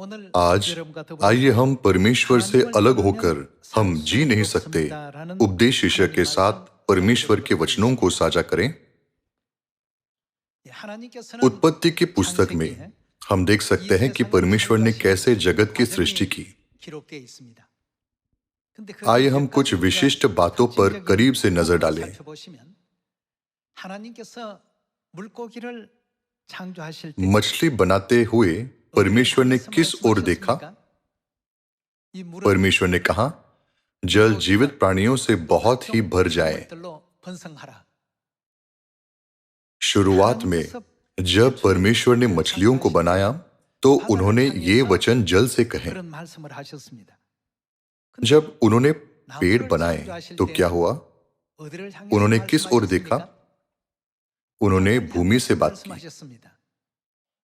आज आइए हम परमेश्वर से अलग होकर हम जी नहीं सकते उपदेश शीर्षक के साथ परमेश्वर के वचनों को साझा करें। उत्पत्ति की पुस्तक में हम देख सकते हैं कि परमेश्वर ने कैसे जगत की सृष्टि की। आइए हम कुछ विशिष्ट बातों पर करीब से नजर डालें। मछली बनाते हुए परमेश्वर ने किस ओर देखा? परमेश्वर ने कहा, जल जीवित प्राणियों से बहुत ही भर जाए। शुरुआत में जब परमेश्वर ने मछलियों को बनाया तो उन्होंने ये वचन जल से कहे। जब उन्होंने पेड़ बनाए तो क्या हुआ? उन्होंने किस ओर देखा? उन्होंने भूमि से बात की।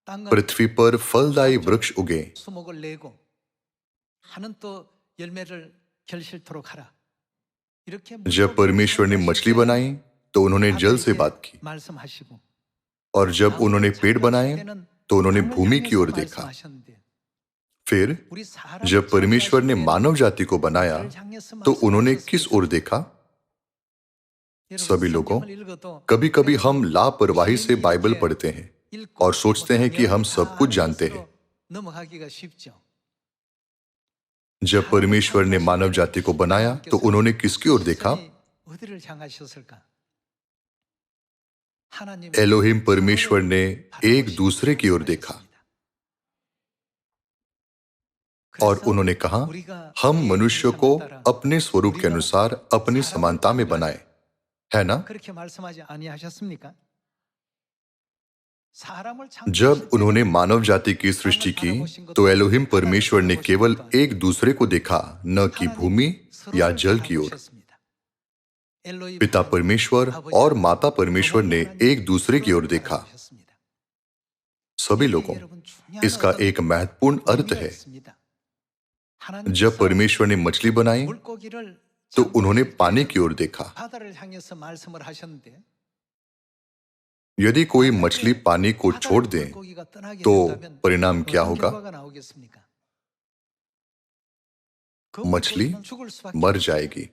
पृथ्वी पर फलदायी वृक्ष उगे। जब परमेश्वर ने मछली बनाई तो उन्होंने जल से बात की, और जब उन्होंने पेड़ बनाए तो उन्होंने भूमि की ओर देखा। फिर जब परमेश्वर ने मानव जाति को बनाया तो उन्होंने किस ओर देखा? सभी लोगों, कभी कभी हम लापरवाही से बाइबल पढ़ते हैं और सोचते हैं कि हम सब कुछ जानते हैं। जब परमेश्वर ने मानव जाति को बनाया तो उन्होंने किसकी ओर देखा? एलोहिम परमेश्वर ने एक दूसरे की ओर देखा और उन्होंने कहा, हम मनुष्य को अपने स्वरूप के अनुसार अपनी समानता में बनाए, है ना? जब उन्होंने मानव जाति की सृष्टि की तो एलोहिम परमेश्वर ने केवल एक दूसरे को देखा, न कि भूमि या जल की ओर। पिता परमेश्वर और माता परमेश्वर ने एक दूसरे की ओर देखा। सभी लोगों, इसका एक महत्वपूर्ण अर्थ है। जब परमेश्वर ने मछली बनाई तो उन्होंने पानी की ओर देखा। यदि कोई मछली पानी को छोड़ दे तो परिणाम क्या होगा? मछली मर जाएगी।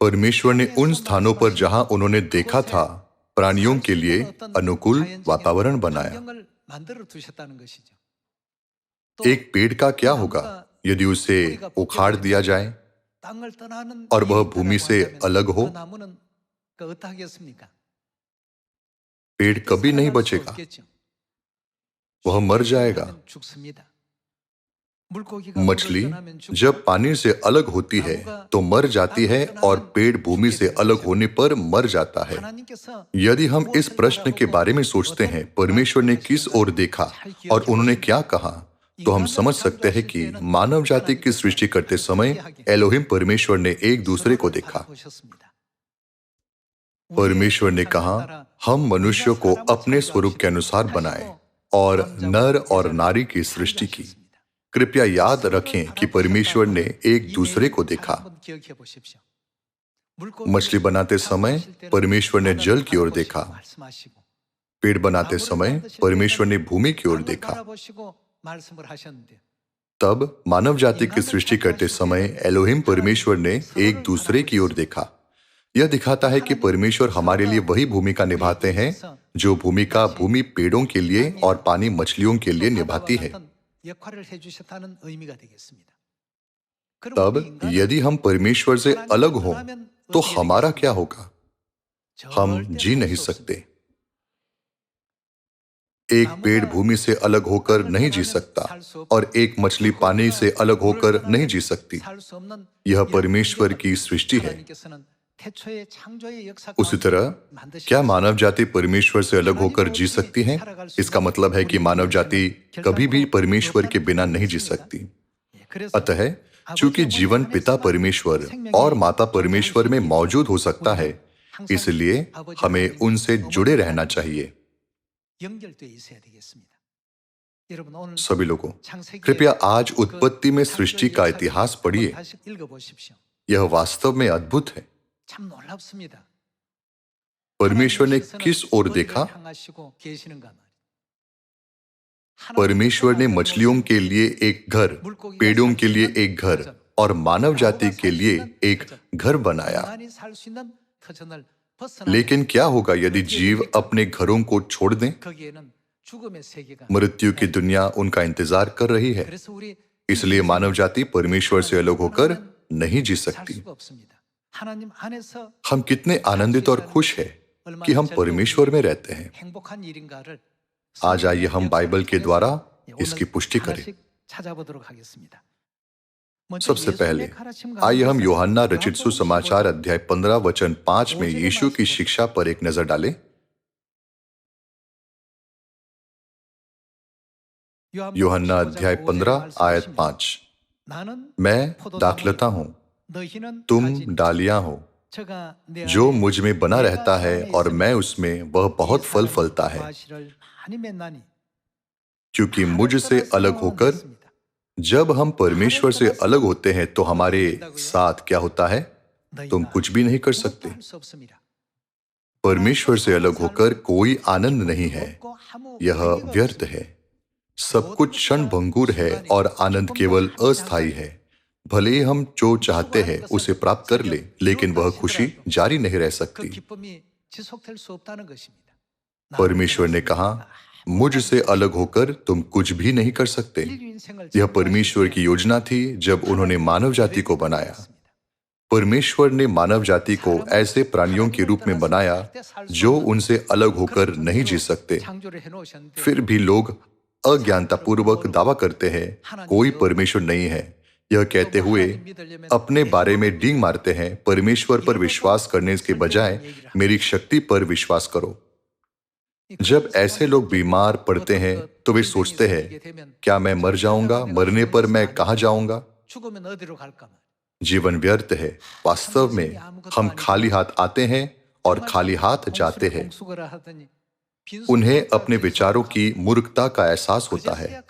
परमेश्वर ने उन स्थानों पर जहां उन्होंने देखा था प्राणियों के लिए अनुकूल वातावरण बनाया। एक पेड़ का क्या होगा यदि उसे उखाड़ दिया जाए और वह भूमि से अलग हो? पेड़ कभी नहीं बचेगा, वह मर जाएगा। मछली जब पानी से अलग होती है तो मर जाती है और पेड़ भूमि से अलग होने पर मर जाता है। यदि हम इस प्रश्न के बारे में सोचते हैं, परमेश्वर ने किस ओर देखा और उन्होंने क्या कहा, तो हम समझ सकते हैं कि मानव जाति की सृष्टि करते समय एलोहिम परमेश्वर ने एक दूसरे को देखा। परमेश्वर ने कहा, हम मनुष्य को अपने स्वरूप के अनुसार बनाए और नर और नारी की सृष्टि की। कृपया याद रखें कि परमेश्वर ने एक दूसरे को देखा। मछली बनाते समय परमेश्वर ने जल की ओर देखा। पेड़ बनाते समय परमेश्वर ने भूमि की ओर देखा। तब मानव जाति की सृष्टि करते समय एलोहिम परमेश्वर ने एक दूसरे की ओर देखा। यह दिखाता है कि परमेश्वर हमारे लिए वही भूमिका निभाते हैं जो भूमिका भूमि पेड़ों के लिए और पानी मछलियों के लिए निभाती है। तब यदि हम परमेश्वर से अलग हों तो हमारा क्या होगा? हम जी नहीं सकते। एक पेड़ भूमि से अलग होकर नहीं जी सकता और एक मछली पानी से अलग होकर नहीं जी सकती। यह परमेश्वर की सृष्टि है। उसी तरह क्या मानव जाति परमेश्वर से अलग होकर जी सकती है? इसका मतलब है कि मानव जाति कभी भी परमेश्वर के बिना नहीं जी सकती। अतः चूंकि जीवन पिता परमेश्वर और माता परमेश्वर में मौजूद हो सकता है, इसलिए हमें उनसे जुड़े रहना चाहिए। सभी लोगों, कृपया आज उत्पत्ति में सृष्टि का इतिहास पढ़िए। यह वास्तव में अद्भुत है। परमेश्वर ने किस ओर देखा? परमेश्वर ने मछलियों के लिए एक घर, पेड़ों के लिए एक घर और मानव जाति के लिए एक घर बनाया। लेकिन क्या होगा यदि जीव अपने घरों को छोड़ दें? मृत्यु की दुनिया उनका इंतजार कर रही है। इसलिए मानव जाति परमेश्वर से अलग होकर नहीं जी सकती। हम कितने आनंदित और खुश हैं कि हम परमेश्वर में रहते हैं। आज आइए हम बाइबल के द्वारा इसकी पुष्टि करें। सबसे पहले आइए हम यूहन्ना रचित सुसमाचार अध्याय 15 वचन 5 में यीशु की शिक्षा पर एक नजर डालें। यूहन्ना अध्याय 15 आयत 5। मैं दाखलता हूं, तुम डालियां हो। जो मुझ में बना रहता है और मैं उसमें, वह बहुत फल फलता है, क्योंकि मुझसे अलग होकर, जब हम परमेश्वर से अलग होते हैं तो हमारे साथ क्या होता है? तुम कुछ भी नहीं कर सकते। परमेश्वर से अलग होकर कोई आनंद नहीं है, यह व्यर्थ है। सब कुछ क्षणभंगुर है और आनंद केवल अस्थायी है। भले ही हम जो चाहते हैं उसे प्राप्त कर ले, लेकिन वह खुशी जारी नहीं रह सकती। परमेश्वर ने कहा, मुझसे अलग होकर तुम कुछ भी नहीं कर सकते। यह परमेश्वर की योजना थी जब उन्होंने मानव जाति को बनाया। परमेश्वर ने मानव जाति को ऐसे प्राणियों के रूप में बनाया जो उनसे अलग होकर नहीं जी सकते। फिर भी लोग अज्ञानतापूर्वक दावा करते हैं कोई परमेश्वर नहीं है, यह कहते हुए अपने बारे में डींग मारते हैं, परमेश्वर पर विश्वास करने के बजाय मेरी शक्ति पर विश्वास करो। जब ऐसे लोग बीमार पड़ते हैं तो वे सोचते हैं, क्या मैं मर जाऊंगा? मरने पर मैं कहां जाऊंगा? जीवन व्यर्थ है। वास्तव में हम खाली हाथ आते हैं और खाली हाथ जाते हैं। उन्हें अपने विचारों की मूर्खता का एहसास होता है।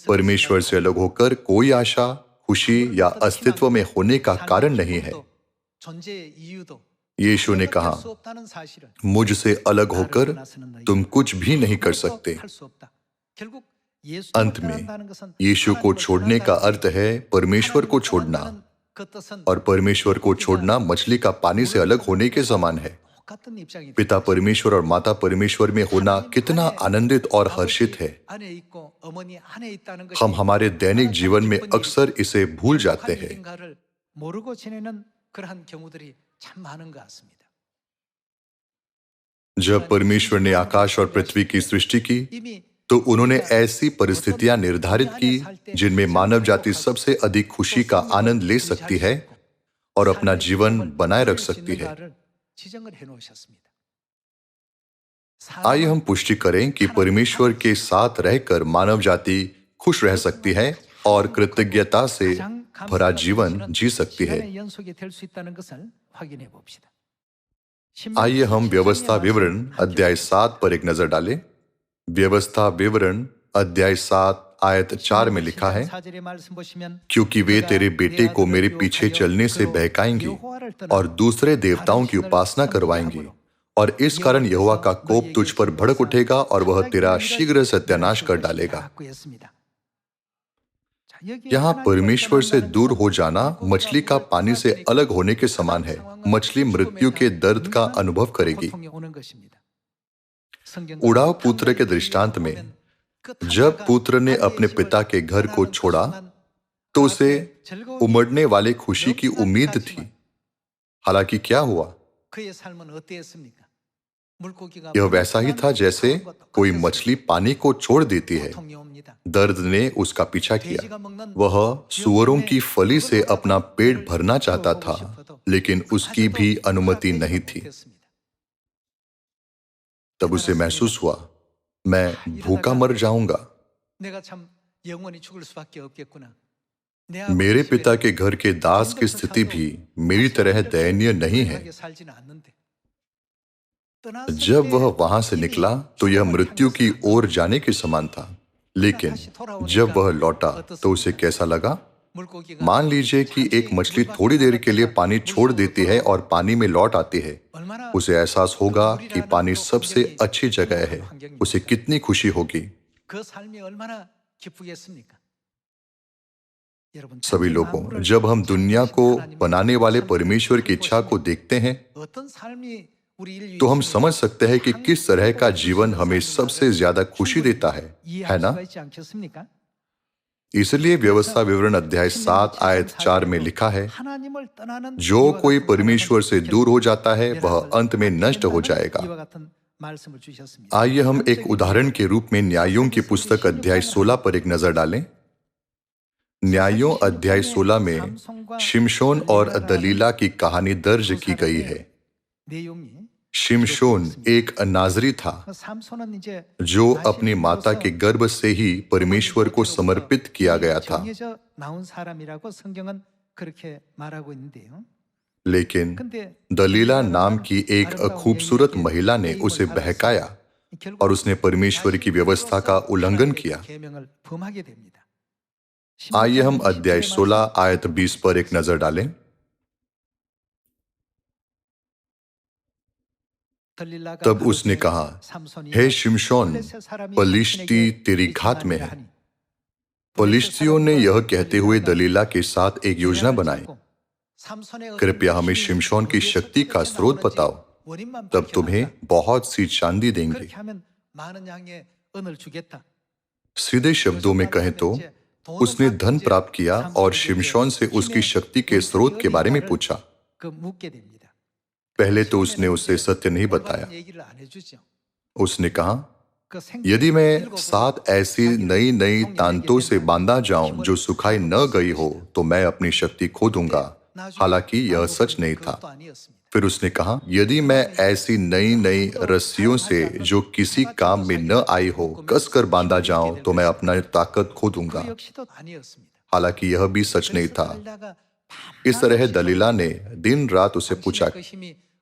परमेश्वर से अलग होकर कोई आशा, खुशी या अस्तित्व में होने का कारण नहीं है। यीशु ने कहा, मुझसे अलग होकर तुम कुछ भी नहीं कर सकते। अंत में यीशु को छोड़ने का अर्थ है परमेश्वर को छोड़ना, और परमेश्वर को छोड़ना मछली का पानी से अलग होने के समान है। पिता परमेश्वर और माता परमेश्वर में होना कितना आनंदित और हर्षित है। हम हमारे दैनिक जीवन में अक्सर इसे भूल जाते हैं। जब परमेश्वर ने आकाश और पृथ्वी की सृष्टि की तो उन्होंने ऐसी परिस्थितियां निर्धारित की जिनमें मानव जाति सबसे अधिक खुशी का आनंद ले सकती है और अपना जीवन बनाए रख सकती है। आइए हम पुष्टि करें कि परमेश्वर के साथ रहकर मानव जाति खुश रह सकती है और कृतज्ञता से भरा जीवन जी सकती है। आइए हम व्यवस्था विवरण अध्याय 7 पर एक नजर डालें। व्यवस्था विवरण अध्याय 7 आयत 4 में लिखा है, क्योंकि वे तेरे बेटे को मेरे पीछे चलने से बहकाएंगी और दूसरे देवताओं की उपासना करवाएंगी, और इस कारण यहोवा का कोप तुझ पर भड़क उठेगा और वह तेरा शीघ्र सत्यानाश कर डालेगा। यहाँ परमेश्वर से दूर हो जाना मछली का पानी से अलग होने के समान है। मछली मृत्यु के दर्द का अनुभव करेगी। उड़ाव पुत्र के दृष्टांत में जब पुत्र ने अपने पिता के घर को छोड़ा तो उसे उमड़ने वाले खुशी की उम्मीद थी। हालांकि क्या हुआ? यह वैसा ही था जैसे कोई मछली पानी को छोड़ देती है। दर्द ने उसका पीछा किया। वह सूअरों की फली से अपना पेट भरना चाहता था, लेकिन उसकी भी अनुमति नहीं थी। तब उसे महसूस हुआ, मैं भूखा मर जाऊंगा। मेरे पिता के घर के दास की स्थिति भी मेरी तरह दयनीय नहीं है। जब वह वहां से निकला तो यह मृत्यु की ओर जाने के समान था, लेकिन जब वह लौटा तो उसे कैसा लगा? मान लीजिए कि एक मछली थोड़ी देर के लिए पानी छोड़ देती है और पानी में लौट आती है। उसे एहसास होगा कि पानी सबसे अच्छी जगह है। उसे कितनी खुशी होगी। सभी लोगों, जब हम दुनिया को बनाने वाले परमेश्वर की इच्छा को देखते हैं तो हम समझ सकते हैं कि किस तरह का जीवन हमें सबसे ज्यादा खुशी देता है ना? इसलिए व्यवस्था विवरण अध्याय 7 आयत 4 में लिखा है, जो कोई परमेश्वर से दूर हो जाता है वह अंत में नष्ट हो जाएगा। आइए हम एक उदाहरण के रूप में न्यायों की पुस्तक अध्याय 16 पर एक नजर डालें। न्यायों अध्याय 16 में शिमशोन और दलीला की कहानी दर्ज की गई है। शिमशोन एक नाजरी था जो अपनी माता के गर्भ से ही परमेश्वर को समर्पित किया गया था। लेकिन दलीला नाम की एक खूबसूरत महिला ने उसे बहकाया और उसने परमेश्वर की व्यवस्था का उल्लंघन किया। आइए हम अध्याय 16 आयत 20 पर एक नजर डालें। तब उसने कहा, हे शिमशोन, पलिश्ती तेरी घात में है। पलिश्तियों ने यह कहते हुए दलीला के साथ एक योजना बनाई, कृपया हमें शिमशोन की शक्ति का स्रोत बताओ, तब तुम्हें बहुत सी चांदी देंगे। सीधे शब्दों में कहें तो उसने धन प्राप्त किया और शिमशोन से उसकी शक्ति के स्रोत के बारे में पूछा। पहले तो उसने उसे सत्य नहीं बताया। उसने कहा, यदि मैं 7 ऐसी नई नई तांतों से बांधा जाऊं जो सुखाई न गई हो तो मैं अपनी शक्ति खो दूंगा। हालांकि यह सच नहीं था। फिर उसने कहा, यदि मैं ऐसी नई नई रस्सियों से जो किसी काम में न आई हो कसकर बांधा जाऊं तो मैं अपना ताकत खो दूंगा। हालांकि यह भी सच नहीं था। इस तरह दलीला ने दिन रात उसे पूछा,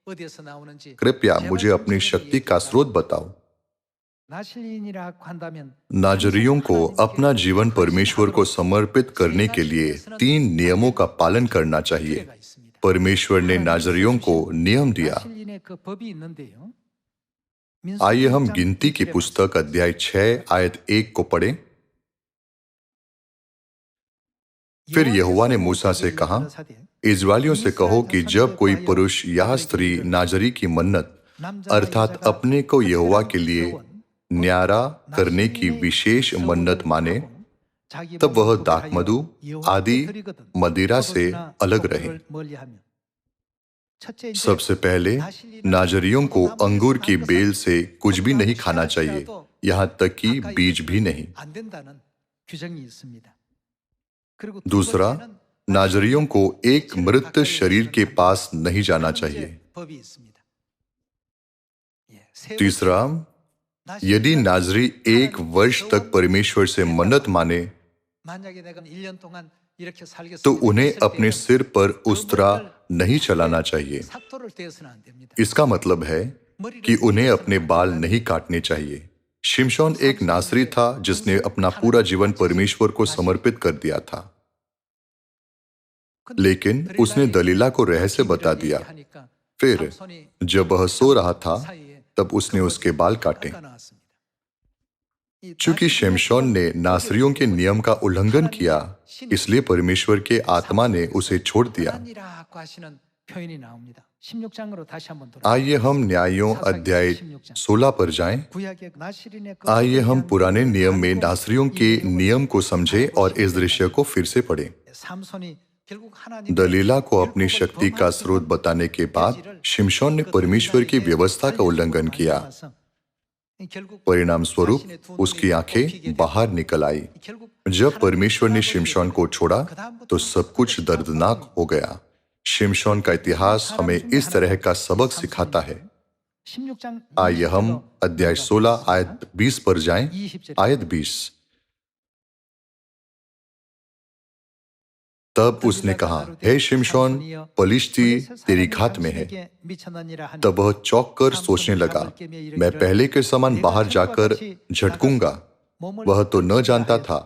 कृपया मुझे अपनी शक्ति का स्रोत बताओ। नाजरियों को अपना जीवन परमेश्वर को समर्पित करने के लिए 3 नियमों का पालन करना चाहिए। परमेश्वर ने नाजरियों को नियम दिया। आइए हम गिनती की पुस्तक अध्याय 6 आयत 1 को पढ़ें। फिर यहोवा ने मूसा से कहा, इस्राएलियों से कहो कि जब कोई पुरुष या स्त्री नाजरी की मन्नत अर्थात अपने को यहोवा के लिए न्यारा करने की विशेष मन्नत माने, तब वह दाखमधु आदि मदिरा से अलग रहे। सबसे पहले नाजरियों को अंगूर की बेल से कुछ भी नहीं खाना चाहिए, यहां तक कि बीज भी नहीं। दूसरा, नाजरियों को एक मृत शरीर के पास नहीं जाना चाहिए। तीसरा, यदि नाजरी 1 वर्ष तक परमेश्वर से मन्नत माने तो उन्हें अपने सिर पर उस्तरा नहीं चलाना चाहिए। इसका मतलब है कि उन्हें अपने बाल नहीं काटने चाहिए। शिमशोन एक नासरी था जिसने अपना पूरा जीवन परमेश्वर को समर्पित कर दिया था, लेकिन उसने दलीला को रहस्य बता दिया। फिर जब वह सो रहा था तब उसने उसके बाल काटे। चूंकि शिमशोन ने नासरियों के नियम का उल्लंघन किया, इसलिए परमेश्वर के आत्मा ने उसे छोड़ दिया। आइए हम न्यायों अध्याय 16 पर जाएं। आइए हम पुराने नियम में नासरियों के नियम को समझें और इस दृश्य को फिर से पढ़ें। दलीला को अपनी शक्ति का स्रोत बताने के बाद शिमशोन ने परमेश्वर की व्यवस्था का उल्लंघन किया। परिणाम स्वरूप उसकी आंखें बाहर निकल आई। जब परमेश्वर ने शिमशोन को छोड़ा तो सब कुछ दर्दनाक हो गया। शिमशोन का इतिहास हमें इस तरह का सबक सिखाता है। आइए हम अध्याय 16 आयत 20 पर जाएं। आयत 20। तब उसने कहा, हे शिमशोन, पलिश्ती तेरी घात में है। तब वह चौंक कर सोचने लगा, मैं पहले के समान बाहर जाकर झटकूंगा। वह तो न जानता था।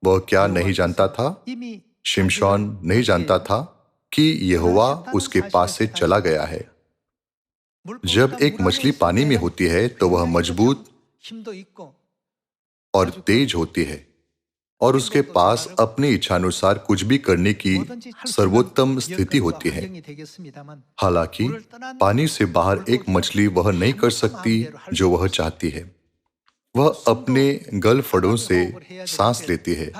वह क्या नहीं जानता था? शिमशोन नहीं जानता था कि यहोवा उसके पास से चला गया है। जब एक मछली पानी में होती है तो वह मजबूत और तेज होती है और उसके पास अपनी इच्छानुसार कुछ भी करने की सर्वोत्तम स्थिति होती है। हालांकि पानी से बाहर एक मछली वह नहीं कर सकती जो वह चाहती है। वह अपने गलफड़ों से सांस लेती है।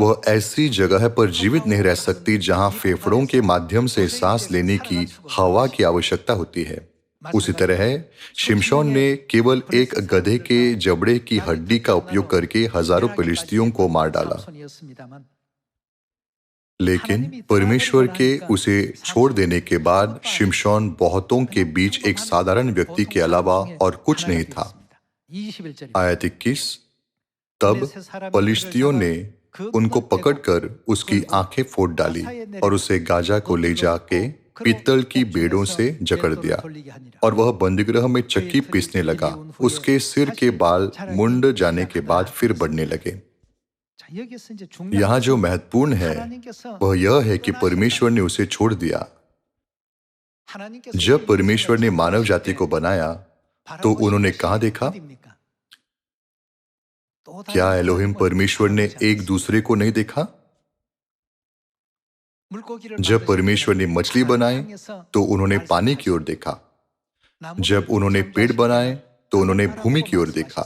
वह ऐसी जगह पर जीवित नहीं रह सकती जहां फेफड़ों के माध्यम से सांस लेने की हवा की आवश्यकता होती है। उसी तरह शिमशोन ने केवल एक गधे के जबड़े की हड्डी का उपयोग करके हजारों फिलिस्तीयों को मार डाला। लेकिन परमेश्वर के उसे छोड़ देने के बाद शिमशोन बहुतों के बीच एक साधारण व्यक्ति के अलावा और कुछ नहीं था। आयत 21, तब फलिश्तियों ने उनको पकड़कर उसकी आंखें फोड़ डाली और उसे गाजा को ले जाके पीतल की बेड़ों से जकड़ दिया और वह बंदीगृह में चक्की पीसने लगा। उसके सिर के बाल मुंड जाने के बाद फिर बढ़ने लगे। यहाँ जो महत्वपूर्ण है वह यह है कि परमेश्वर ने उसे छोड़ दिया। जब परमेश्वर ने मानव जाति को बनाया तो उन्होंने कहाँ देखा? क्या एलोहिम परमेश्वर ने एक दूसरे को नहीं देखा? जब परमेश्वर ने मछली बनाए तो उन्होंने पानी की ओर देखा। जब उन्होंने पेड़ बनाए तो उन्होंने भूमि की ओर देखा।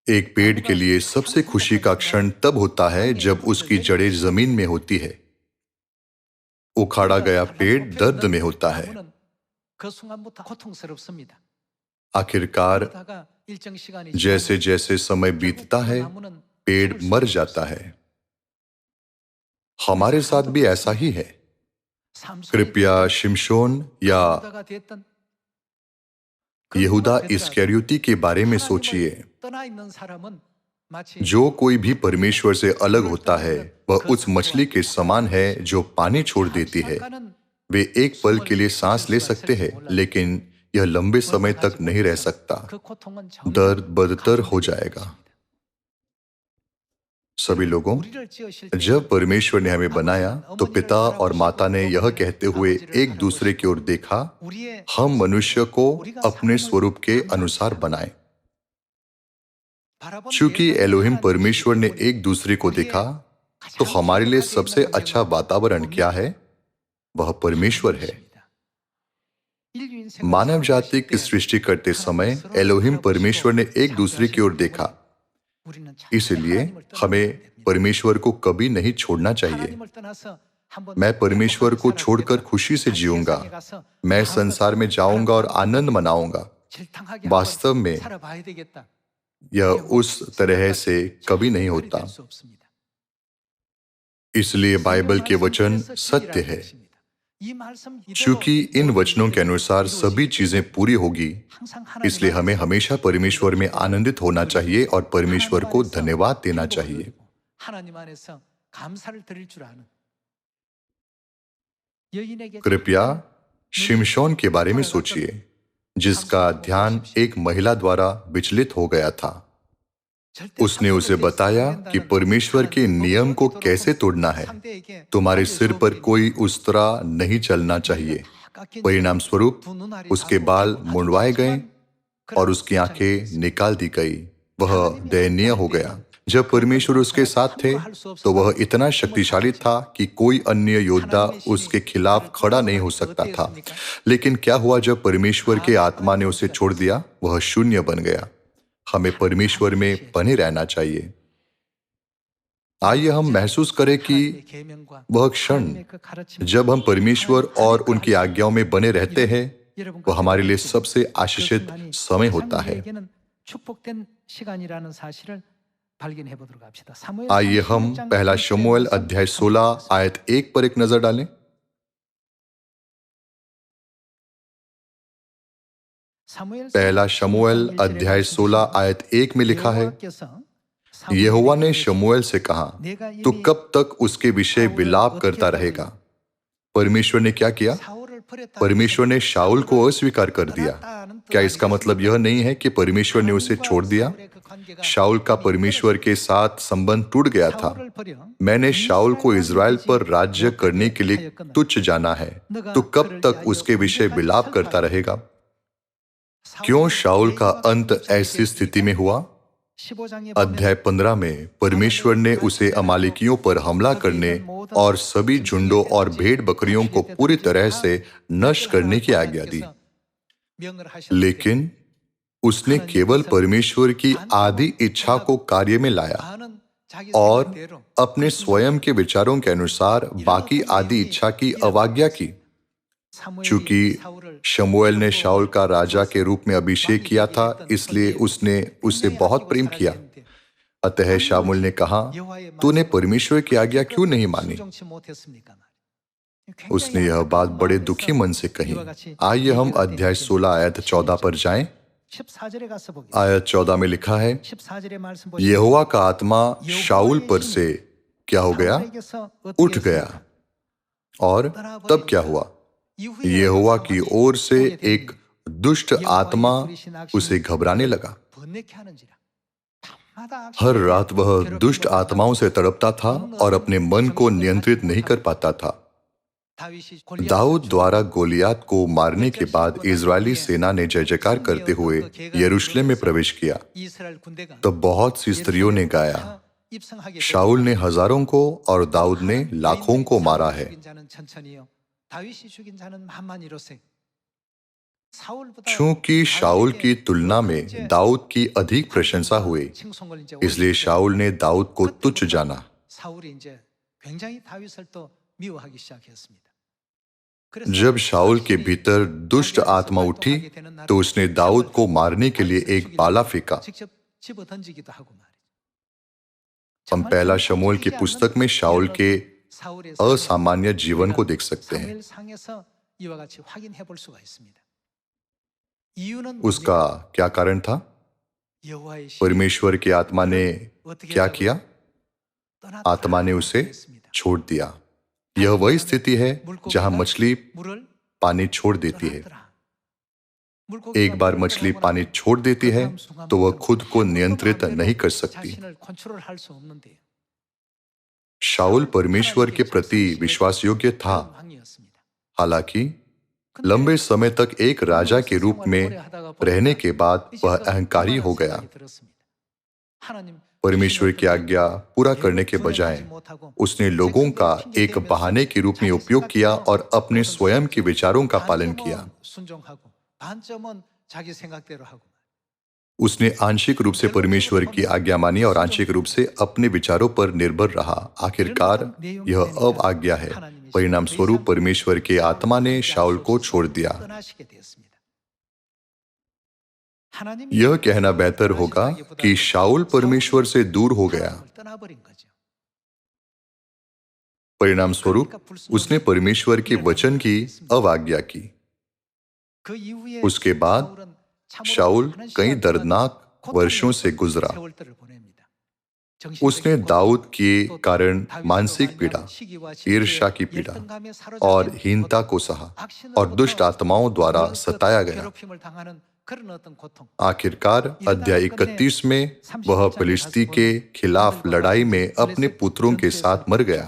एक पेड़ के लिए सबसे खुशी का क्षण तब होता है जब उसकी जड़ें जमीन में होती है। उखाड़ा गया पेड़ दर्द में होता है। आखिरकार जैसे जैसे समय बीतता है पेड़ मर जाता है। हमारे साथ भी ऐसा ही है। कृपया शिमशोन या यहूदा इस्करियोती के बारे में सोचिए। जो कोई भी परमेश्वर से अलग होता है वह उस मछली के समान है जो पानी छोड़ देती है। वे एक पल के लिए सांस ले सकते हैं लेकिन यह लंबे समय तक नहीं रह सकता। दर्द बदतर हो जाएगा। सभी लोगों, जब परमेश्वर ने हमें बनाया तो पिता और माता ने यह कहते हुए एक दूसरे की ओर देखा, हम मनुष्य को अपने स्वरूप के अनुसार बनाएं। चूंकि एलोहिम परमेश्वर ने एक दूसरे को देखा तो हमारे लिए सबसे अच्छा वातावरण क्या है? वह परमेश्वर है। मानव जाति की सृष्टि करते समय एलोहिम परमेश्वर ने एक दूसरे की ओर देखा। इसलिए हमें परमेश्वर को कभी नहीं छोड़ना चाहिए। मैं परमेश्वर को छोड़कर खुशी से जीऊंगा। मैं संसार में जाऊंगा और आनंद मनाऊंगा। वास्तव में यह उस तरह से कभी नहीं होता। इसलिए बाइबल के वचन सत्य है। चूंकि इन वचनों के अनुसार सभी चीजें पूरी होगी, इसलिए हमें हमेशा परमेश्वर में आनंदित होना चाहिए और परमेश्वर को धन्यवाद देना चाहिए। कृपया शिमशोन के बारे में सोचिए, जिसका ध्यान एक महिला द्वारा विचलित हो गया था। उसने उसे बताया कि परमेश्वर के नियम को कैसे तोड़ना है। तुम्हारे सिर पर कोई उस तरह नहीं चलना चाहिए। परिणाम स्वरूप उसके बाल मुंडवाए गए और उसकी आंखें निकाल दी गई। वह दयनीय हो गया। जब परमेश्वर उसके साथ थे तो वह इतना शक्तिशाली था कि कोई अन्य योद्धा उसके खिलाफ खड़ा नहीं हो सकता था। लेकिन क्या हुआ जब परमेश्वर के आत्मा ने उसे छोड़ दिया? वह शून्य बन गया। हमें परमेश्वर में बने रहना चाहिए। आइए हम महसूस करें कि वह क्षण जब हम परमेश्वर और उनकी आज्ञाओं में बने रहते हैं वह हमारे लिए सबसे आशीषित समय होता है। आइए हम पहला शमूएल अध्याय 16 आयत 1 पर एक नजर डालें। पहला शमूएल अध्याय 16 आयत 1 में लिखा है, यहोवा ने शमूएल से कहा, तू कब तक उसके विषय विलाप करता रहेगा? परमेश्वर ने क्या किया? परमेश्वर ने शाऊल को अस्वीकार कर दिया। क्या इसका मतलब यह नहीं है कि परमेश्वर ने उसे छोड़ दिया? शाऊल का परमेश्वर के साथ संबंध टूट गया था। मैंने शाऊल को इज़राइल पर राज्य करने के लिए तुच्छ जाना है। तू कब तक उसके विषय विलाप करता रहेगा? क्यों शाऊल का अंत ऐसी स्थिति में हुआ? अध्याय 15 में परमेश्वर ने उसे अमालेकियों पर हमला करने और सभी झुंडों और भेड़ बकरियों को पूरी तरह से नष्ट करने की आज्ञा दी। लेकिन उसने केवल परमेश्वर की आधी इच्छा को कार्य में लाया और अपने स्वयं के विचारों के अनुसार बाकी आधी इच्छा की अवज्ञा की। चूंकि शमूएल ने शाऊल का राजा के रूप में अभिषेक किया था, इसलिए उसने उससे बहुत प्रेम किया। अतः शामूएल ने कहा, तूने परमेश्वर की आज्ञा क्यों नहीं मानी? उसने यह बात बड़े दुखी मन से कही। आइए हम अध्याय 16 आयत 14 पर जाएं। आयत 14 में लिखा है, यहोवा का आत्मा शाऊल पर से क्या हो गया? उठ गया। और तब क्या हुआ? यहोवा की ओर से एक दुष्ट आत्मा उसे घबराने लगा। हर रात वह दुष्ट आत्माओं से तड़पता था और अपने मन को नियंत्रित नहीं कर पाता था। दाऊद द्वारा गोलियात को मारने के बाद इजरायली सेना ने जय जयकार करते हुए यरूशलेम में प्रवेश किया। तब बहुत सी स्त्रियों ने गाया, शाऊल ने हजारों को और दाऊद ने लाखों को मारा है। चूंकि शाऊल की तुलना में दाऊद की अधिक प्रशंसा हुई, इसलिए शाऊल ने दाऊद को तुच्छ जाना। जब शाऊल के भीतर दुष्ट आत्मा उठी, तो उसने दाऊद को मारने के लिए एक भाला फेंका। हम पहला शमूएल की पुस्तक में शाऊल के असामान्य जीवन को देख सकते हैं। उसका क्या कारण था? परमेश्वर की आत्मा ने क्या किया? आत्मा ने उसे छोड़ दिया। यह वही स्थिति है जहां मछली पानी छोड़ देती है। एक बार मछली पानी छोड़ देती है तो वह खुद को नियंत्रित नहीं कर सकती। शाऊल परमेश्वर के प्रति विश्वास योग्य था। हालांकि लंबे समय तक एक राजा के रूप में रहने के बाद वह अहंकारी हो गया। परमेश्वर की आज्ञा पूरा करने के बजाय उसने लोगों का एक बहाने के रूप में उपयोग किया और अपने स्वयं के विचारों का पालन किया। उसने आंशिक रूप से परमेश्वर की आज्ञा मानी और आंशिक रूप से अपने विचारों पर निर्भर रहा। आखिरकार यह अवज्ञा है। परिणाम स्वरूप परमेश्वर के आत्मा ने शाऊल को छोड़ दिया। यह कहना बेहतर होगा कि शाऊल परमेश्वर से दूर हो गया। परिणाम स्वरूप उसने परमेश्वर के वचन की अवज्ञा की। उसके बाद शाऊल कई दर्दनाक वर्षों से गुजरा। उसने दाऊद के कारण मानसिक पीड़ा, ईर्ष्या की पीड़ा और हीनता को सहा और दुष्ट आत्माओं द्वारा सताया गया। आखिरकार अध्याय 31 में वह फिलिस्ती के खिलाफ लड़ाई में अपने पुत्रों के साथ मर गया।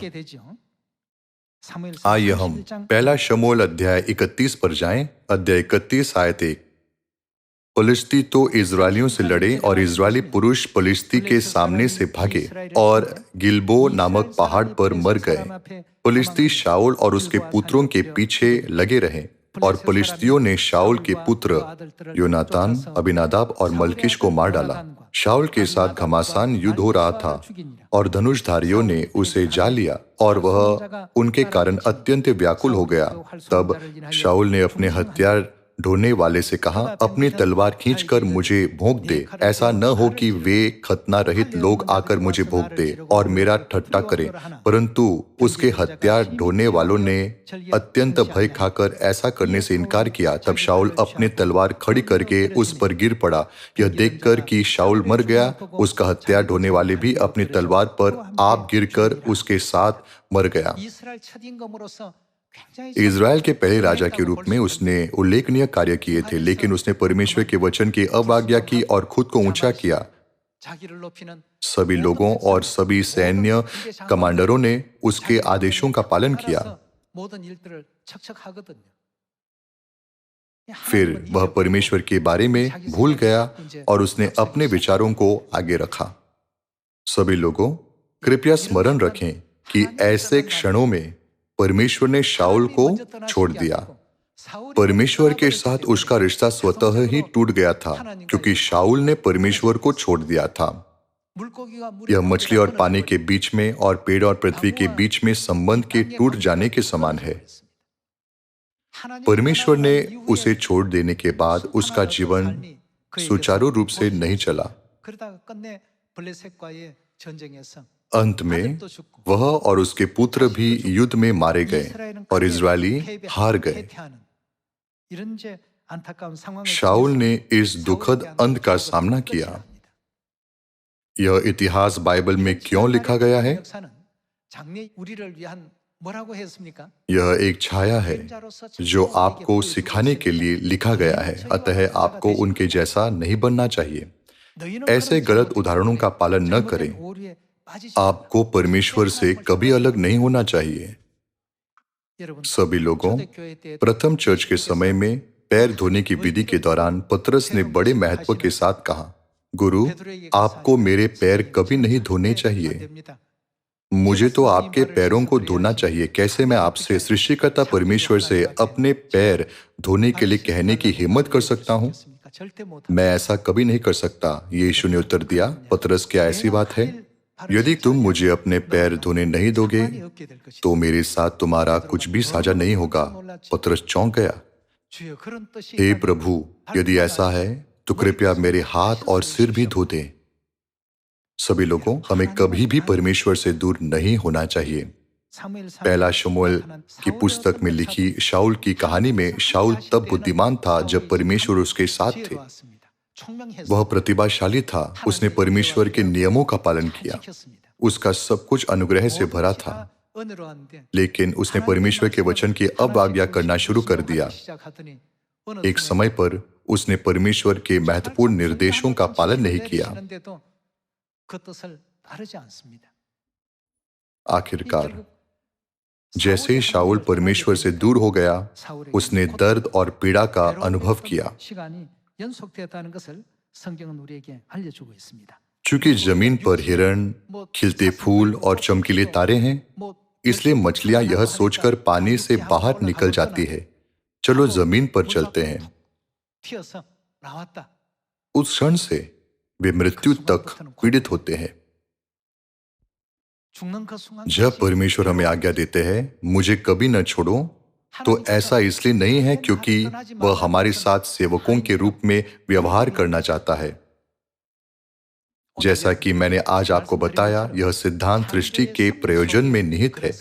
आइए हम पहला शमूएल अध्याय 31 पर जाएं। अध्याय 31 आयत 1। फिलिस्ती तो इजरायलियों से लड़े और इजरायली पुरुष फिलिस्ती के सामने से भागे और गिलबो नामक पहाड़ पर मर गए। फिलिस्ती शाऊल और उसके पुत्रों के पीछे लगे रहे और फिलिस्तियों ने शाऊल के पुत्र योनातान, अबीनादाब और मल्कीश को मार डाला। शाऊल के साथ घमासान युद्ध हो रहा था और धनुषधारियों ने उसे जा लिया और वह उनके कारण अत्यंत व्याकुल हो गया। तब शाऊल ने अपने हथियार ढोने वाले से कहा, अपनी तलवार खींचकर मुझे भोंक दे। ऐसा न हो कि वे खतना रहित लोग आकर मुझे भोंक दे और मेरा ठट्टा करें। परंतु उसके हथियार ढोने वालों ने अत्यंत भय खाकर ऐसा करने से इनकार किया। तब शाऊल अपने तलवार खड़ी करके उस पर गिर पड़ा। यह देखकर कि शाऊल मर गया, उसका हथियार ढोने वाले भी अपनी तलवार पर आप गिरकर उसके साथ मर गया। इजराइल के पहले राजा के रूप में उसने उल्लेखनीय कार्य किए थे, लेकिन उसने परमेश्वर के वचन की अवज्ञा की और खुद को ऊंचा किया। सभी लोगों और सभी सैन्य कमांडरों ने उसके आदेशों का पालन किया। फिर वह परमेश्वर के बारे में भूल गया और उसने अपने विचारों को आगे रखा। सभी लोगों, कृपया स्मरण रखें कि ऐसे क्षणों में परमेश्वर ने शाऊल को छोड़ दिया। परमेश्वर के साथ उसका रिश्ता स्वतः ही टूट गया था क्योंकि शाऊल ने परमेश्वर को छोड़ दिया था। यह मछली और पानी के बीच में और पेड़ और पृथ्वी के बीच में संबंध के टूट जाने के समान है। परमेश्वर ने उसे छोड़ देने के बाद उसका जीवन सुचारू रूप से नहीं चला। अंत में वह और उसके पुत्र भी युद्ध में मारे गए और इजरायली हार गए। शाऊल ने इस दुखद अंत का सामना किया। यह इतिहास बाइबल में क्यों लिखा गया है? यह एक छाया है जो आपको सिखाने के लिए लिखा गया है, अतः आपको उनके जैसा नहीं बनना चाहिए। ऐसे गलत उदाहरणों का पालन न करें। आपको परमेश्वर से कभी अलग नहीं होना चाहिए। सभी लोगों, प्रथम चर्च के समय में पैर धोने की विधि के दौरान पतरस ने बड़े महत्व के साथ कहा, गुरु, आपको मेरे पैर कभी नहीं धोने चाहिए। मुझे तो आपके पैरों को धोना चाहिए। कैसे मैं आपसे, सृष्टिकर्ता परमेश्वर से, अपने पैर धोने के लिए कहने की हिम्मत कर सकता हूं? मैं ऐसा कभी नहीं कर सकता। यीशु ने उत्तर दिया, पतरस, क्या ऐसी बात है? यदि तुम मुझे अपने पैर धोने नहीं दोगे तो मेरे साथ तुम्हारा कुछ भी साझा नहीं होगा। पतरस चौंक गया। हे प्रभु, यदि ऐसा है तो कृपया मेरे हाथ और सिर भी धो दें। सभी लोगों, हमें कभी भी परमेश्वर से दूर नहीं होना चाहिए। पहला शमूएल की पुस्तक में लिखी शाऊल की कहानी में शाऊल तब बुद्धिमान था जब परमेश्वर उसके साथ थे। वह प्रतिभाशाली था। उसने परमेश्वर के नियमों का पालन किया। उसका सब कुछ अनुग्रह से भरा था। लेकिन उसने परमेश्वर के वचन की अवज्ञा करना शुरू कर दिया। एक समय पर उसने परमेश्वर के महत्वपूर्ण निर्देशों का पालन नहीं किया। आखिरकार जैसे ही शाऊल परमेश्वर से दूर हो गया, उसने दर्द और पीड़ा का अनुभव किया। चूंकि जमीन पर हिरण, खिलते फूल और चमकीले तारे हैं, इसलिए मछलियां यह सोचकर पानी से बाहर निकल जाती है, चलो जमीन पर चलते हैं। उस क्षण से वे मृत्यु तक पीड़ित होते हैं। जब परमेश्वर हमें आज्ञा देते हैं, मुझे कभी न छोड़ो, तो ऐसा इसलिए नहीं है क्योंकि वह हमारे साथ सेवकों के रूप में व्यवहार करना चाहता है। जैसा कि मैंने आज आपको बताया, यह सिद्धांत सृष्टि के प्रयोजन में निहित है।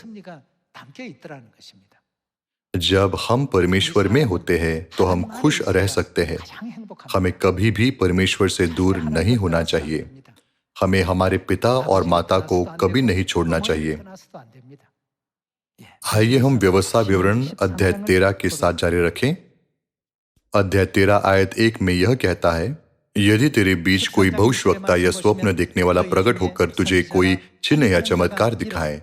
जब हम परमेश्वर में होते हैं तो हम खुश रह सकते हैं। हमें कभी भी परमेश्वर से दूर नहीं होना चाहिए। हमें हमारे पिता और माता को कभी नहीं छोड़ना चाहिए। आइए हम व्यवस्था विवरण अध्याय 13 के साथ जारी रखें। अध्याय 13 आयत 1 में यह कहता है, यदि तेरे बीच कोई भविष्यवक्ता या स्वप्न देखने वाला प्रकट होकर तुझे कोई चिन्ह या चमत्कार दिखाए,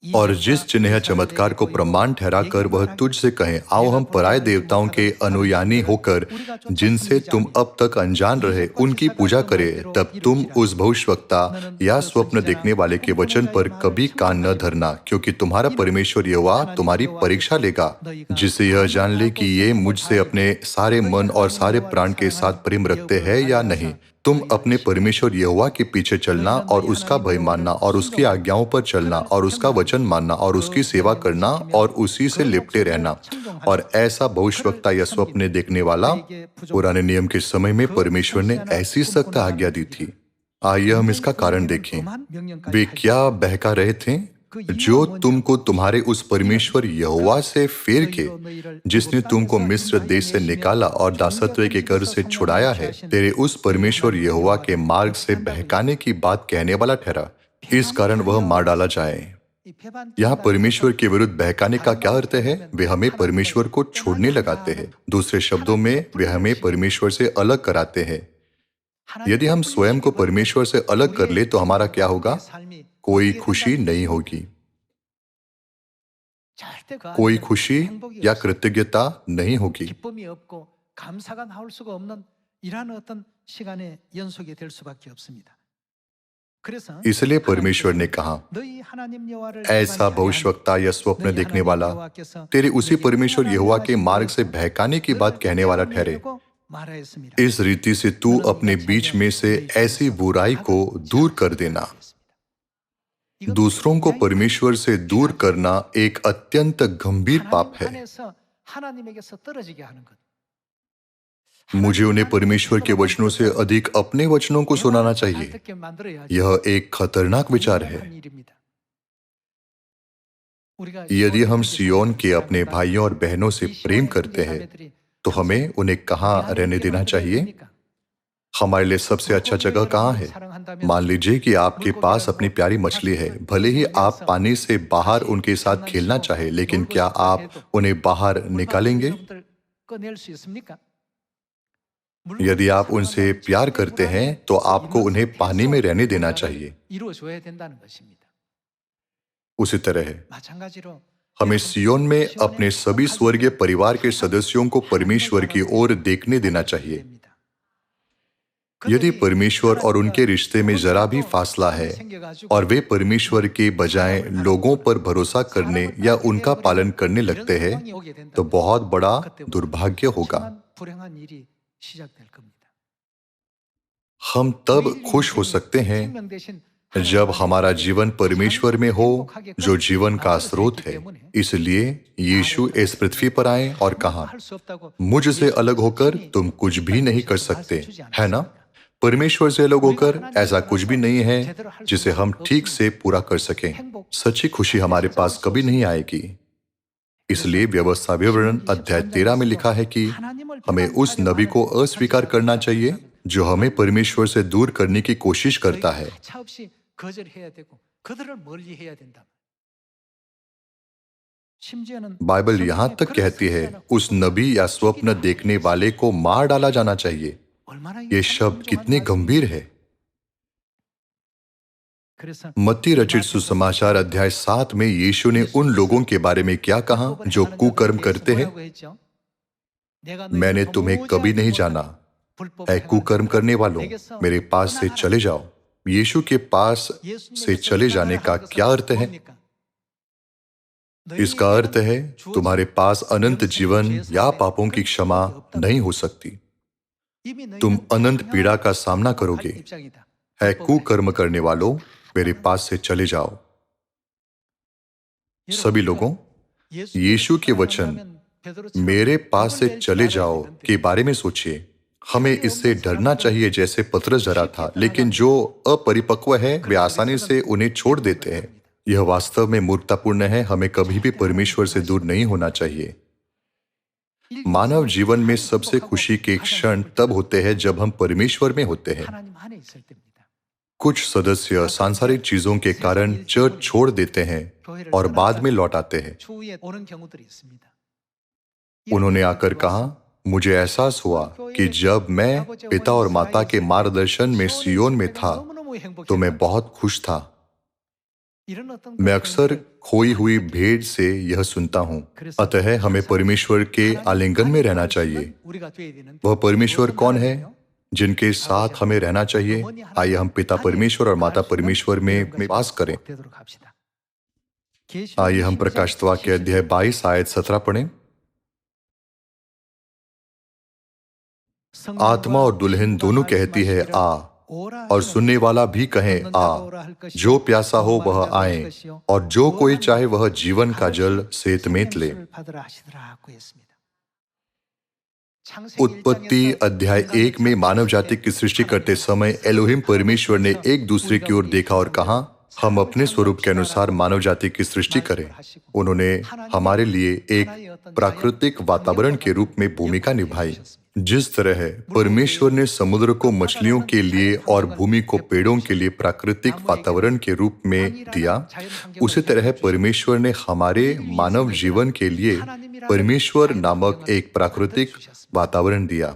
और जिस चिन्ह या चमत्कार को प्रमाण ठहराकर वह तुझसे कहे, आओ हम पराये देवताओं के अनुयायी होकर जिनसे तुम अब तक अनजान रहे उनकी पूजा करें, तब तुम उस भविष्यवक्ता या स्वप्न देखने वाले के वचन पर कभी कान न धरना, क्योंकि तुम्हारा परमेश्वर यहोवा तुम्हारी परीक्षा लेगा, जिससे यह जान ले कि ये मुझसे अपने सारे मन और सारे प्राण के साथ प्रेम रखते हैं या नहीं। तुम अपने परमेश्वर यहोवा के पीछे चलना और उसका भय मानना और उसकी आज्ञाओं पर चलना और उसका वचन मानना और उसकी सेवा करना और उसी से लिपटे रहना। और ऐसा भविष्यवक्ता या स्वप्न देखने वाला पुराने नियम के समय में परमेश्वर ने ऐसी सख्त आज्ञा दी थी। आइए हम इसका कारण देखें। वे क्या बहका रहे थे? जो तुमको तुम्हारे उस परमेश्वर यहोवा से फेर के, जिसने तुमको मिस्र देश से निकाला और दासत्व के कर्ज से छुड़ाया है, तेरे उस परमेश्वर यहोवा के मार्ग से बहकाने की बात कहने वाला ठहरा। इस कारण वह मार डाला जाए। यहाँ परमेश्वर के विरुद्ध बहकाने का क्या अर्थ है? वे हमें परमेश्वर को छोड़ने लगाते हैं। दूसरे शब्दों में, वे हमें परमेश्वर से अलग कराते हैं। यदि हम स्वयं को परमेश्वर से अलग कर ले तो हमारा क्या होगा? कोई खुशी नहीं होगी। कोई खुशी या कृतज्ञता नहीं होगी। 기쁨이 없고 감사가 나올 수가 없는 이러한 어떤 시간의 연속이 될 수밖에 없습니다. 그래서 इसलिए परमेश्वर ने कहा, 너희 하나님 여호와를 ऐसा 기만히 भविष्यवक्ता या स्वप्न 너희 देखने 하나님 वाला 여호와께서 तेरे उसी 너희 परमेश्वर यहोवा के 하나님 मार्ग से 하시고 बहकाने की बात 너를 कहने वाला ठहरे। 떼어내려고 말하였습니다. इस रीति से तू अपने बीच में से ऐसी बुराई को दूर कर देना। दूसरों को परमेश्वर से दूर करना एक अत्यंत गंभीर पाप है। 하나님에게서 떨어지게 하는 것. मुझे उन्हें परमेश्वर के वचनों से अधिक अपने वचनों को सुनाना चाहिए। 듣게 만들어야지. यह एक खतरनाक विचार है। 한 일입니다. 우리가 यदि हम सियोन के अपने भाइयों और बहनों से 이 प्रेम 시온의 करते हैं 형제자매들이 तो हमें उन्हें कहाँ रहने देना चाहिए? हमारे लिए सबसे अच्छा जगह कहाँ है? मान लीजिए कि आपके पास अपनी प्यारी मछली है। भले ही आप पानी से बाहर उनके साथ खेलना चाहे, लेकिन क्या आप उन्हें बाहर निकालेंगे? यदि आप उनसे प्यार करते हैं तो आपको उन्हें पानी में रहने देना चाहिए। उसी तरह हमें सियोन में अपने सभी स्वर्गीय परिवार के सदस्यों को परमेश्वर की ओर देखने देना चाहिए। यदि परमेश्वर और उनके रिश्ते में जरा भी फासला है और वे परमेश्वर के बजाय लोगों पर भरोसा करने या उनका पालन करने लगते हैं तो बहुत बड़ा दुर्भाग्य होगा। हम तब खुश हो सकते हैं जब हमारा जीवन परमेश्वर में हो, जो जीवन का स्रोत है। इसलिए यीशु इस पृथ्वी पर आए और कहा, मुझसे अलग होकर तुम कुछ भी नहीं कर सकते, है ना? परमेश्वर से अलग होकर ऐसा कुछ भी नहीं है जिसे हम ठीक से पूरा कर सकें। सच्ची खुशी हमारे पास कभी नहीं आएगी। इसलिए व्यवस्था विवरण अध्याय 13 में लिखा है कि हमें उस नबी को अस्वीकार करना चाहिए जो हमें परमेश्वर से दूर करने की कोशिश करता है। बाइबल यहां तक कहती है उस नबी या स्वप्न देखने वाले को मार डाला जाना चाहिए। ये शब्द कितने गंभीर है। मत्ती रचित सुसमाचार अध्याय 7 में यीशु ने उन लोगों के बारे में क्या कहा जो कुकर्म करते हैं? मैंने तुम्हें कभी नहीं जाना, ऐ कुकर्म करने वालों, मेरे पास से चले जाओ। यीशु के पास से चले जाने का क्या अर्थ है? इसका अर्थ है तुम्हारे पास अनंत जीवन या पापों की क्षमा नहीं हो सकती। तुम अनंत पीड़ा का सामना करोगे। है कुकर्म करने वालों, मेरे पास से चले जाओ। सभी लोगों, यीशु के वचन मेरे पास से चले जाओ के बारे में सोचिए। हमें इससे डरना चाहिए जैसे पतरस डरा था, लेकिन जो अपरिपक्व है वे आसानी से उन्हें छोड़ देते हैं। यह वास्तव में मूर्खतापूर्ण है। हमें कभी भी परमेश्वर से दूर नहीं होना चाहिए। मानव जीवन में सबसे खुशी के क्षण तब होते हैं जब हम परमेश्वर में होते हैं। कुछ सदस्य सांसारिक चीजों के कारण चर्च छोड़ देते हैं और बाद में लौट आते हैं। उन्होंने आकर कहा, मुझे एहसास हुआ कि जब मैं पिता और माता के मार्गदर्शन में सियोन में था तो मैं बहुत खुश था। मैं अक्सर खोई हुई भेड़ से यह सुनता हूं। अतः हमें परमेश्वर के आलिंगन में रहना चाहिए। वह परमेश्वर कौन है जिनके साथ हमें रहना चाहिए? आइए हम पिता परमेश्वर और माता परमेश्वर में वास करें। आइए हम प्रकाशित वाक्य अध्याय 22 आयत 17 पढ़ें। आत्मा और दुल्हन दोनों कहती है आ, और सुनने वाला भी कहे आ। जो प्यासा हो वह आए, और जो कोई चाहे वह जीवन का जल सेतमेत ले। उत्पत्ति अध्याय 1 में मानव जाति की सृष्टि करते समय एलोहिम परमेश्वर ने एक दूसरे की ओर देखा और कहा, हम अपने स्वरूप के अनुसार मानव जाति की सृष्टि करें। उन्होंने हमारे लिए एक प्राकृतिक वातावरण के रूप में भूमिका निभाई। जिस तरह परमेश्वर ने समुद्र को मछलियों के लिए और भूमि को पेड़ों के लिए प्राकृतिक वातावरण के रूप में दिया, उसी तरह परमेश्वर ने हमारे मानव जीवन के लिए परमेश्वर नामक एक प्राकृतिक वातावरण दिया।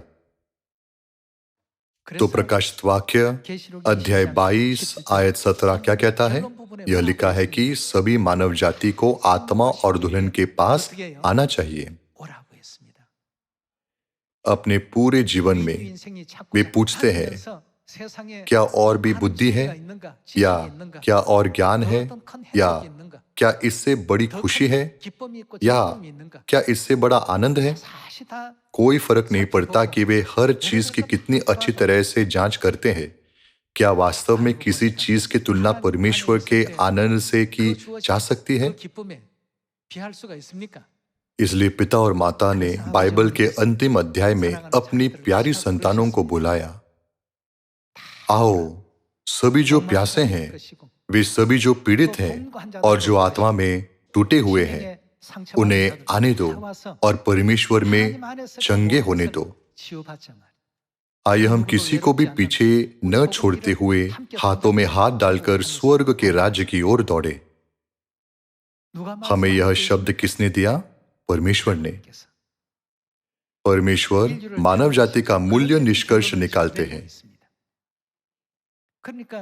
तो प्रकाशित वाक्य अध्याय 22 आयत 17 क्या कहता है? यह लिखा है कि सभी मानव जाति को आत्मा और दुल्हन के पास आना चाहिए। 오라고 했습니다. अपने पूरे जीवन 우리 में 인생이 자꾸 वे पूछते हैं, 살면서 세상에 क्या और भी 다른 बुद्धि है, 지혜가 있는가, या 지식이 있는가, क्या और ज्ञान 더 है, 어떤 큰 या 행복이 있는가, क्या इससे बड़ी 더 खुशी 큰 है, 기쁨이 있고 या 즐거움이 있는가. क्या इससे बड़ा आनंद है? 사실 다 कोई फर्क नहीं पड़ता कि वे हर चीज की कितनी अच्छी तरह से जांच करते हैं। क्या वास्तव में किसी चीज की तुलना परमेश्वर के आनंद से की 그 주어진 जा सकती है? 그 기쁨에 비할 수가 있습니까? इसलिए पिता और माता ने बाइबल के अंतिम अध्याय में अपनी प्यारी संतानों को बुलाया। आओ, सभी जो प्यासे हैं, वे सभी जो पीड़ित हैं और जो आत्मा में टूटे हुए हैं, उन्हें आने दो और परमेश्वर में चंगे होने दो। आइए हम किसी को भी पीछे न छोड़ते हुए हाथों में हाथ डालकर स्वर्ग के राज्य की ओर दौड़े। हमें यह शब्द किसने दिया? परमेश्वर ने। परमेश्वर मानव जाति का मूल्य निष्कर्ष निकालते हैं।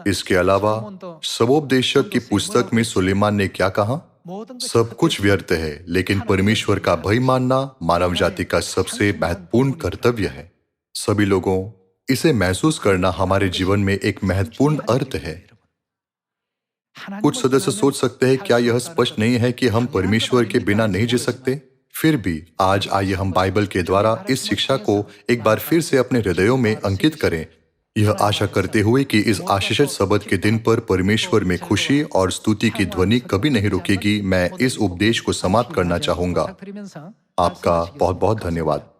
इसके अलावा सबोपदेशक की पुस्तक में सुलेमान ने क्या कहा? सब कुछ व्यर्थ है, लेकिन परमेश्वर का भय मानना मानव जाति का सबसे महत्वपूर्ण कर्तव्य है। सभी लोगों, इसे महसूस करना हमारे जीवन में एक महत्वपूर्ण अर्थ है। कुछ सदस्य सोच सकते हैं, क्या यह स्पष्ट नहीं है कि हम परमेश्वर के बिना नहीं जी सकते? फिर भी आज आइए हम बाइबल के द्वारा इस शिक्षा को एक बार फिर से अपने हृदयों में अंकित करें, यह आशा करते हुए कि इस आशीषित सबत के दिन पर परमेश्वर में खुशी और स्तुति की ध्वनि कभी नहीं रुकेगी। मैं इस उपदेश को समाप्त करना चाहूंगा। आपका बहुत बहुत धन्यवाद।